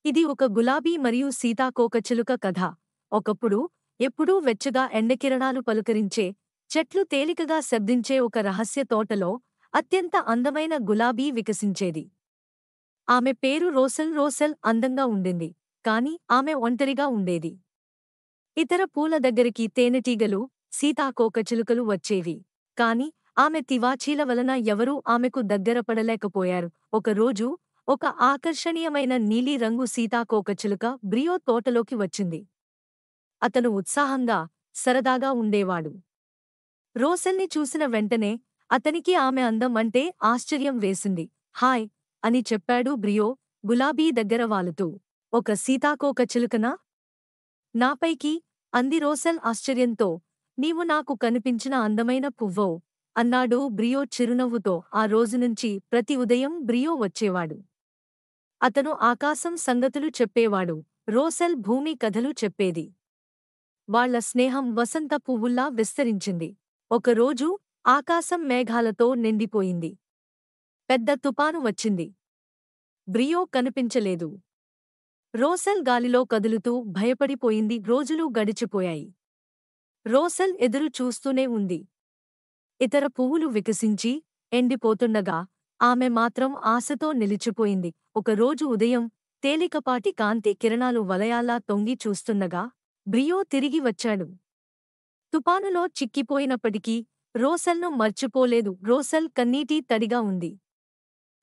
ఇది ఒక గులాబీ మరియు సీతాకోకచిలుక కథ. ఒకప్పుడు, ఎప్పుడూ వెచ్చగా ఎండకిరణాలు పలుకరించే, చెట్లు తేలికగా శబ్దించే ఒక రహస్య తోటలో అత్యంత అందమైన గులాబీ వికసించేది. ఆమె పేరు రోసెల్. రోసెల్ అందంగా ఉండింది, కాని ఆమె ఒంటరిగా ఉండేది. ఇతర పూల దగ్గరికి తేనెటీగలు, సీతాకోకచిలుకలు వచ్చేవి. కాని ఆమె తివాచీల వలన ఎవరూ ఆమెకు దగ్గరపడలేకపోయారు. ఒకరోజు ఒక ఆకర్షణీయమైన నీలిరంగు సీతాకోకచిలుక బ్రియో తోటలోకి వచ్చింది. అతను ఉత్సాహంగా, సరదాగా ఉండేవాడు. రోసెల్ని చూసిన వెంటనే అతనికి ఆమె అందం అంటే ఆశ్చర్యం వేసింది. హాయ్ అని చెప్పాడు బ్రియో, గులాబీ దగ్గర వాలుతూ. ఒక సీతాకోకచిలుకనా? నాపైకి? అంది రోసెల్ ఆశ్చర్యంతో. నీవు నాకు కనిపించిన అందమైన పువ్వో? అన్నాడు బ్రియో చిరునవ్వుతో. ఆ రోజునుంచి ప్రతి ఉదయం బ్రియో వచ్చేవాడు. అతను ఆకాశం సంగతులు చెప్పేవాడు, రోసెల్ భూమి కథలు చెప్పేది. వాళ్ళ స్నేహం వసంత పువ్వుల్లా విస్తరించింది. ఒకరోజు ఆకాశం మేఘాలతో నిండిపోయింది. పెద్ద తుపాను వచ్చింది. బ్రియో కనిపించలేదు. రోసెల్ గాలిలో కదులుతూ భయపడిపోయింది. రోజులు గడిచిపోయాయి. రోసెల్ ఎదురు చూస్తూనే ఉంది. ఇతర పువ్వులు వికసించి, ఎండిపోతుండగా ఆమె మాత్రం ఆశతో నిలిచిపోయింది. ఒకరోజు ఉదయం తేలికపాటి కాంతి కిరణాలు వలయాల్లా తొంగి చూస్తుండగా బ్రియో తిరిగి వచ్చాడు. తుపానులో చిక్కిపోయినప్పటికీ రోసెల్ను మర్చిపోలేదు. రోసెల్ కన్నీటి తడిగా ఉంది.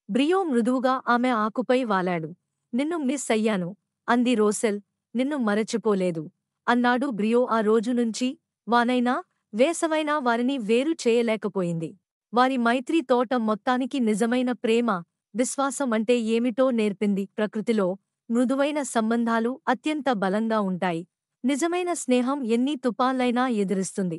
బ్రియో మృదువుగా ఆమె ఆకుపై వాలాడు. నిన్ను మిస్ అయ్యాను అంది రోసెల్. నిన్ను మరచిపోలేదు అన్నాడు బ్రియో. ఆ రోజునుంచి వానైనా, వేసవైనా వారిని వేరు చేయలేకపోయింది. వారి మైత్రీ తోట మొత్తానికి నిజమైన ప్రేమ, విశ్వాసం అంటే ఏమిటో నేర్పింది. ప్రకృతిలో మృదువైన సంబంధాలు అత్యంత బలంగా ఉంటాయి. నిజమైన స్నేహం ఎన్ని తుపాన్లైనా ఎదురిస్తుంది.